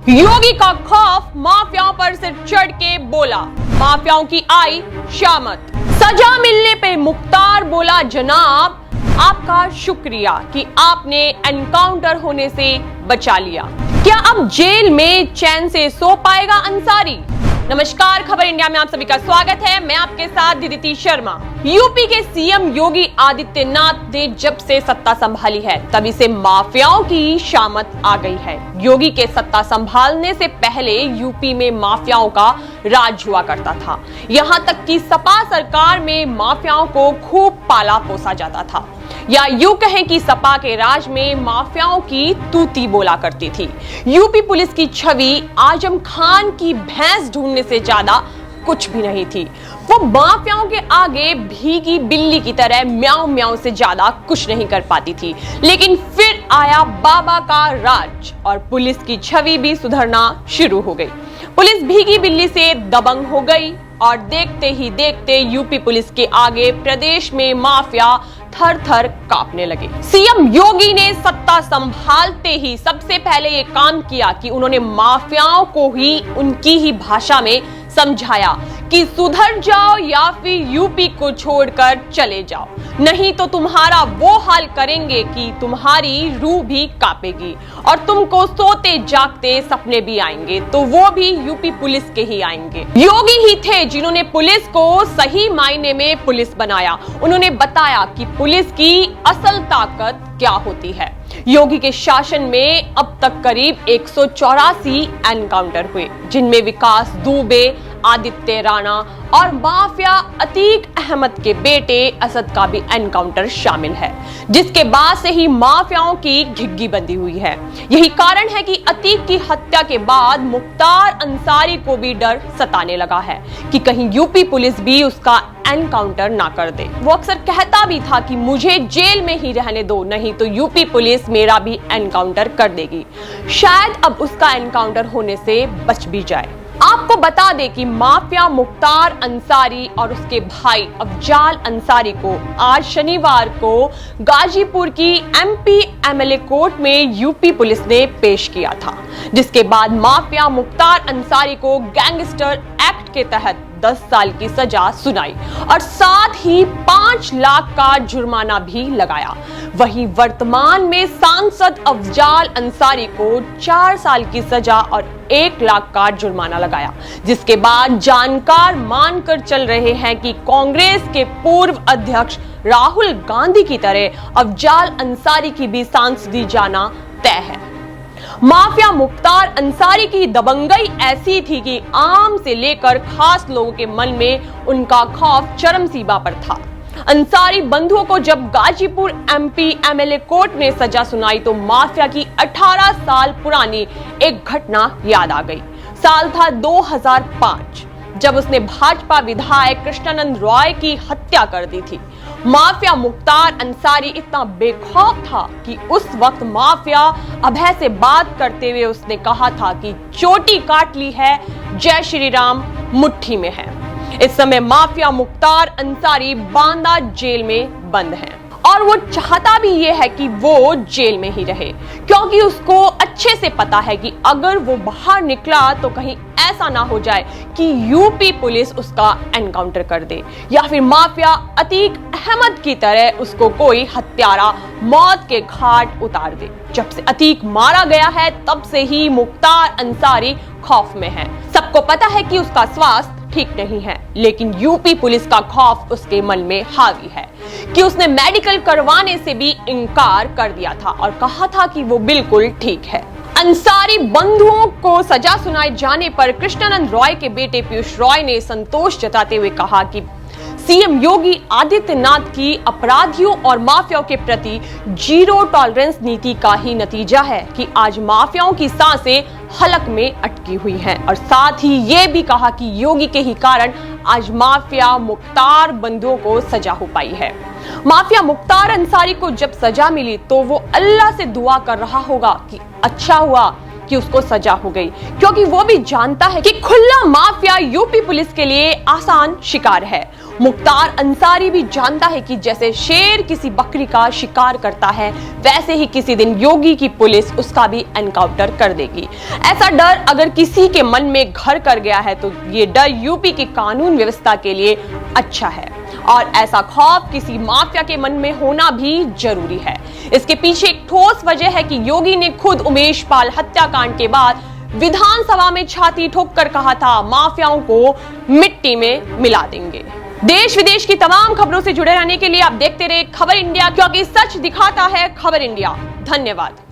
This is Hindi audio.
योगी का खौफ माफियाओं पर सिर चढ़ के बोला, माफियाओं की आई शामत। सजा मिलने पे मुख्तार बोला, जनाब आपका शुक्रिया कि आपने एनकाउंटर होने से बचा लिया। क्या अब जेल में चैन से सो पाएगा अंसारी? नमस्कार, खबर इंडिया में आप सभी का स्वागत है। मैं आपके साथ दिदिति शर्मा। यूपी के सीएम योगी आदित्यनाथ ने जब से सत्ता संभाली है तभी से माफियाओं की शामत आ गई है। योगी के सत्ता संभालने से पहले यूपी में माफियाओं का राज हुआ करता था। यहां तक कि सपा सरकार में माफियाओं को खूब पाला पोसा जाता था, या यूं कहें कि सपा के राज में माफियाओं की तूती बोला करती थी। यूपी पुलिस की छवि आजम खान की भैंस ढूंढने से ज्यादा कुछ भी नहीं थी। वो माफियाओं के आगे भीगी बिल्ली की तरह म्याऊं म्याऊं से ज्यादा कुछ नहीं कर पाती थी। लेकिन फिर आया बाबा का राज और पुलिस की छवि भी सुधरना शुरू हो गई। पुलिस भीगी बिल्ली से दबंग हो गई और देखते ही देखते यूपी पुलिस के आगे प्रदेश में माफिया थर थर कांपने लगे। सीएम योगी ने सत्ता संभालते ही सबसे पहले ये काम किया कि उन्होंने माफियाओं को ही उनकी ही भाषा में समझाया कि सुधर जाओ या फिर यूपी को छोड़कर चले जाओ, नहीं तो तुम्हारा वो हाल करेंगे कि तुम्हारी रूह भी कांपेगी और तुमको सोते जागते सपने भी आएंगे, तो वो भी यूपी पुलिस के ही आएंगे। योगी ही थे जिन्होंने पुलिस को सही मायने में पुलिस बनाया। उन्होंने बताया कि पुलिस की असल ताकत क्या होती है। योगी के शासन में अब तक करीब 184 एनकाउंटर हुए, जिनमें विकास दुबे, आदित्य राणा और माफिया अतीक अहमद के बेटे असद का भी एनकाउंटर शामिल है, जिसके बाद से ही माफियाओं की घिग्गी बंदी हुई है। यही कारण है कि अतीक की हत्या के बाद मुख्तार अंसारी को भी डर सताने लगा है कि कहीं यूपी पुलिस भी उसका एनकाउंटर ना कर दे। वो अक्सर कहता भी था कि मुझे जेल में ही रहने दो, नहीं तो यूपी पुलिस मेरा भी एनकाउंटर कर देगी। शायद अब उसका एनकाउंटर होने से बच भी जाए। आपको बता दें कि माफिया मुख्तार अंसारी और उसके भाई अफजाल अंसारी को आज शनिवार को गाजीपुर की एमपी एमएलए कोर्ट में यूपी पुलिस ने पेश किया था, जिसके बाद माफिया मुख्तार अंसारी को गैंगस्टर एक्ट के तहत 10 साल की सजा सुनाई और साथ ही 5 लाख का जुर्माना भी लगाया। वहीं वर्तमान में सांसद अफजाल अंसारी को 4 साल की सजा और 1 लाख का जुर्माना लगाया, जिसके बाद जानकार मानकर चल रहे हैं कि कांग्रेस के पूर्व अध्यक्ष राहुल गांधी की तरह अफजाल अंसारी की भी सांसदी जाना तय है। माफिया मुख्तार अंसारी की दबंगई ऐसी थी कि आम से लेकर खास लोगों के मन में उनका खौफ चरम सीमा पर था। अंसारी बंधुओं को जब गाजीपुर एमपी एमएलए कोर्ट ने सजा सुनाई तो माफिया की 18 साल पुरानी एक घटना याद आ गई। साल था 2005, जब उसने भाजपा विधायक कृष्णानंद रॉय की हत्या कर दी थी। माफिया मुख्तार अंसारी इतना बेखौफ था कि उस वक्त माफिया अभय से बात करते हुए उसने कहा था कि चोटी काट ली है, जय श्री राम मुट्ठी में है। इस समय माफिया मुख्तार अंसारी बांदा जेल में बंद है और वो चाहता भी ये है कि वो जेल में ही रहे, क्योंकि उसको अच्छे से पता है कि अगर वो बाहर निकला तो कहीं ऐसा ना हो जाए कि यूपी पुलिस उसका एनकाउंटर कर दे या फिर माफिया अतीक अहमद की तरह उसको कोई हत्यारा मौत के घाट उतार दे। जब से अतीक मारा गया है तब से ही मुख्तार अंसारी खौफ में है। सबको पता है कि उसका स्वास्थ्य ठीक नहीं है, लेकिन यूपी पुलिस का खौफ उसके मन में हावी है कि उसने मेडिकल करवाने से भी इनकार कर दिया था और कहा था कि वो बिल्कुल ठीक है। अंसारी बंधुओं को सजा सुनाए जाने पर कृष्णानंद रॉय के बेटे पीयूष रॉय ने संतोष जताते हुए कहा कि सीएम योगी आदित्यनाथ की अपराधियों और माफियाओं के प्रति जीरो टॉलरेंस नीति का ही नतीजा है कि आज माफियाओं की सांसें हलक में अटकी हुई हैं, और साथ ही ये भी कहा कि योगी के ही कारण आज माफिया मुख्तार बंधुओं को सजा हो पाई है। माफिया मुख्तार अंसारी को जब सजा मिली तो वो अल्लाह से दुआ कर रहा होगा कि अच्छा हुआ कि उसको सजा हो गई, क्योंकि वो भी जानता है कि खुला माफिया यूपी पुलिस के लिए आसान शिकार है। मुख्तार अंसारी भी जानता है कि जैसे शेर किसी बकरी का शिकार करता है, वैसे ही किसी दिन योगी की पुलिस उसका भी एनकाउंटर कर देगी। ऐसा डर अगर किसी के मन में घर कर गया है तो ये डर यूपी की कानून व्यवस्था के लिए अच्छा है, और ऐसा खौफ किसी माफिया के मन में होना भी जरूरी है। इसके पीछे एक ठोस वजह है कि योगी ने खुद उमेश पाल हत्याकांड के बाद विधानसभा में छाती ठोककर कहा था, माफियाओं को मिट्टी में मिला देंगे। देश विदेश की तमाम खबरों से जुड़े रहने के लिए आप देखते रहे खबर इंडिया, क्योंकि सच दिखाता है खबर इंडिया। धन्यवाद।